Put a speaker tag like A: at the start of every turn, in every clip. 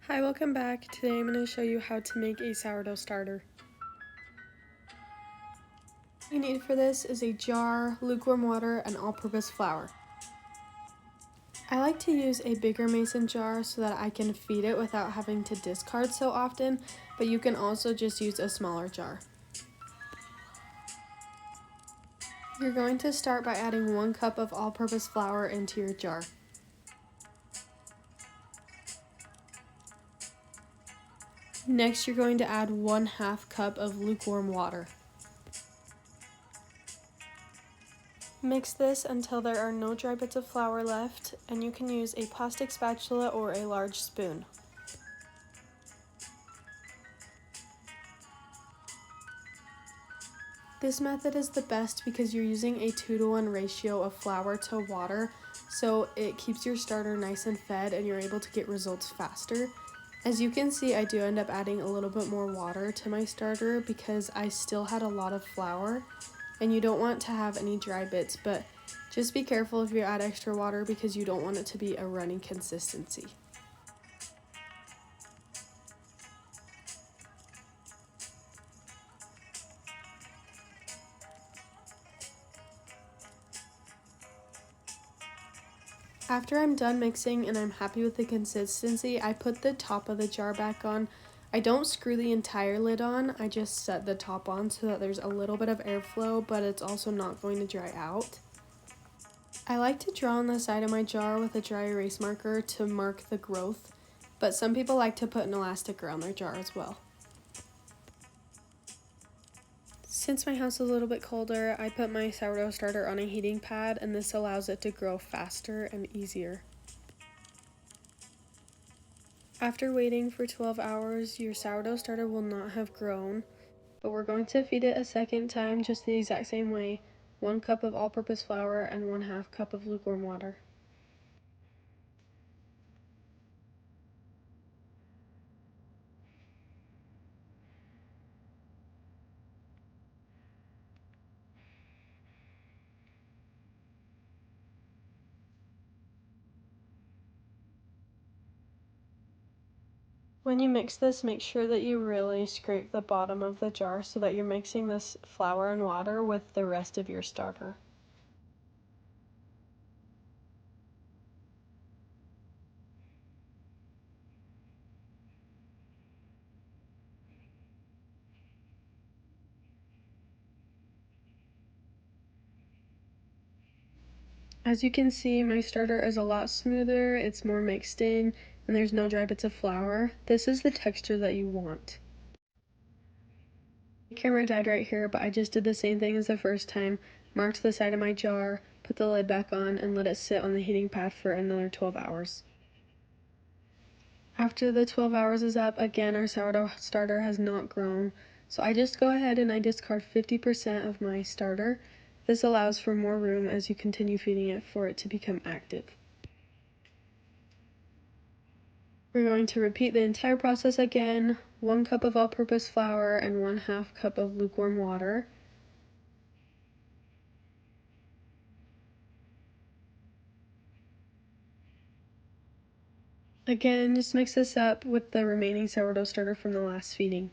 A: Hi, welcome back. Today I'm going to show you how to make a sourdough starter. What you need for this is a jar, lukewarm water, and all-purpose flour. I like to use a bigger mason jar so that I can feed it without having to discard so often, but you can also just use a smaller jar. You're going to start by adding 1 cup of all-purpose flour into your jar. Next, you're going to add 1/2 cup of lukewarm water. Mix this until there are no dry bits of flour left, and you can use a plastic spatula or a large spoon. This method is the best because you're using a 2-to-1 ratio of flour to water, so it keeps your starter nice and fed and you're able to get results faster. As you can see, I do end up adding a little bit more water to my starter because I still had a lot of flour, and you don't want to have any dry bits, but just be careful if you add extra water because you don't want it to be a runny consistency. After I'm done mixing and I'm happy with the consistency, I put the top of the jar back on. I don't screw the entire lid on, I just set the top on so that there's a little bit of airflow, but it's also not going to dry out. I like to draw on the side of my jar with a dry erase marker to mark the growth, but some people like to put an elastic around their jar as well. Since my house is a little bit colder, I put my sourdough starter on a heating pad, and this allows it to grow faster and easier. After waiting for 12 hours, your sourdough starter will not have grown, but we're going to feed it a second time just the exact same way. 1 cup of all-purpose flour and 1/2 cup of lukewarm water. When you mix this, make sure that you really scrape the bottom of the jar so that you're mixing this flour and water with the rest of your starter. As you can see, my starter is a lot smoother, it's more mixed in, and there's no dry bits of flour. This is the texture that you want. The camera died right here, but I just did the same thing as the first time, marked the side of my jar, put the lid back on, and let it sit on the heating pad for another 12 hours. After the 12 hours is up, again our sourdough starter has not grown, so I just go ahead and I discard 50% of my starter. This allows for more room as you continue feeding it for it to become active. We're going to repeat the entire process again. 1 cup of all-purpose flour and 1/2 cup of lukewarm water. Again, just mix this up with the remaining sourdough starter from the last feeding.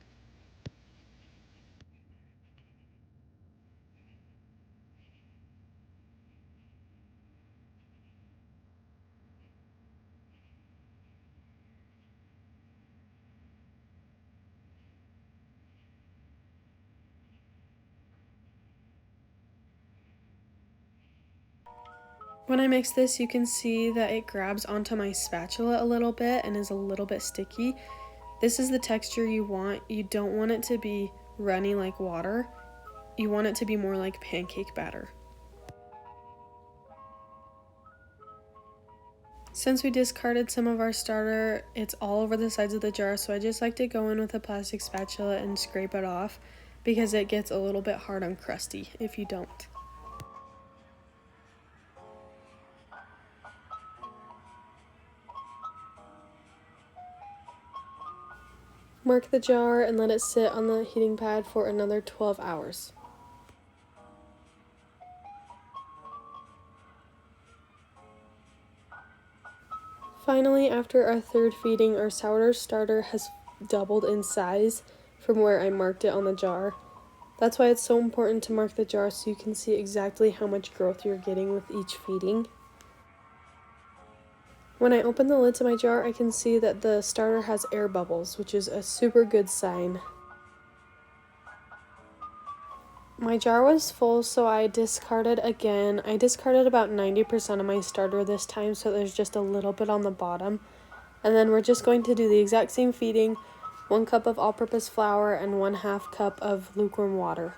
A: When I mix this, you can see that it grabs onto my spatula a little bit and is a little bit sticky. This is the texture you want. You don't want it to be runny like water. You want it to be more like pancake batter. Since we discarded some of our starter, it's all over the sides of the jar, so I just like to go in with a plastic spatula and scrape it off because it gets a little bit hard and crusty if you don't. Mark the jar and let it sit on the heating pad for another 12 hours. Finally, after our third feeding, our sourdough starter has doubled in size from where I marked it on the jar. That's why it's so important to mark the jar so you can see exactly how much growth you're getting with each feeding. When I open the lid to my jar, I can see that the starter has air bubbles, which is a super good sign. My jar was full, so I discarded again. I discarded about 90% of my starter this time, so there's just a little bit on the bottom. And then we're just going to do the exact same feeding, 1 cup of all-purpose flour and 1/2 cup of lukewarm water.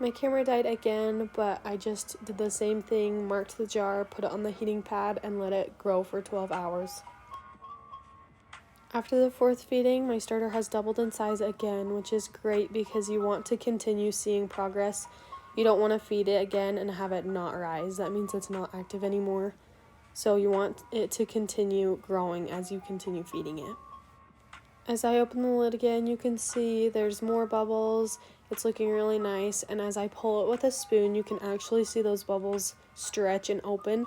A: My camera died again, but I just did the same thing, marked the jar, put it on the heating pad, and let it grow for 12 hours. After the fourth feeding, my starter has doubled in size again, which is great because you want to continue seeing progress. You don't want to feed it again and have it not rise. That means it's not active anymore. So you want it to continue growing as you continue feeding it. As I open the lid again, you can see there's more bubbles. It's looking really nice, and as I pull it with a spoon, you can actually see those bubbles stretch and open,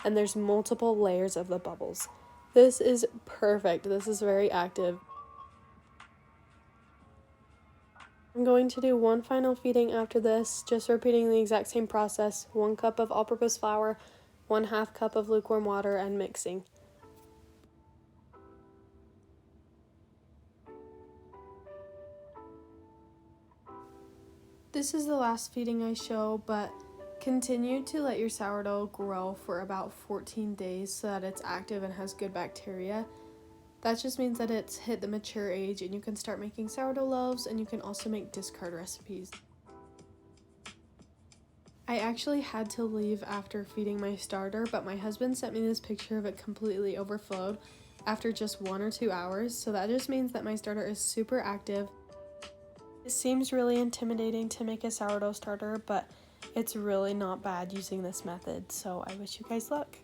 A: and there's multiple layers of the bubbles. This is perfect. This is very active. I'm going to do one final feeding after this, just repeating the exact same process. 1 cup of all-purpose flour, 1/2 cup of lukewarm water, and mixing. This is the last feeding I show, but continue to let your sourdough grow for about 14 days so that it's active and has good bacteria. That just means that it's hit the mature age and you can start making sourdough loaves, and you can also make discard recipes. I actually had to leave after feeding my starter, but my husband sent me this picture of it completely overflowed after just 1 or 2 hours, so that just means that my starter is super active. It seems really intimidating to make a sourdough starter, but it's really not bad using this method, so I wish you guys luck.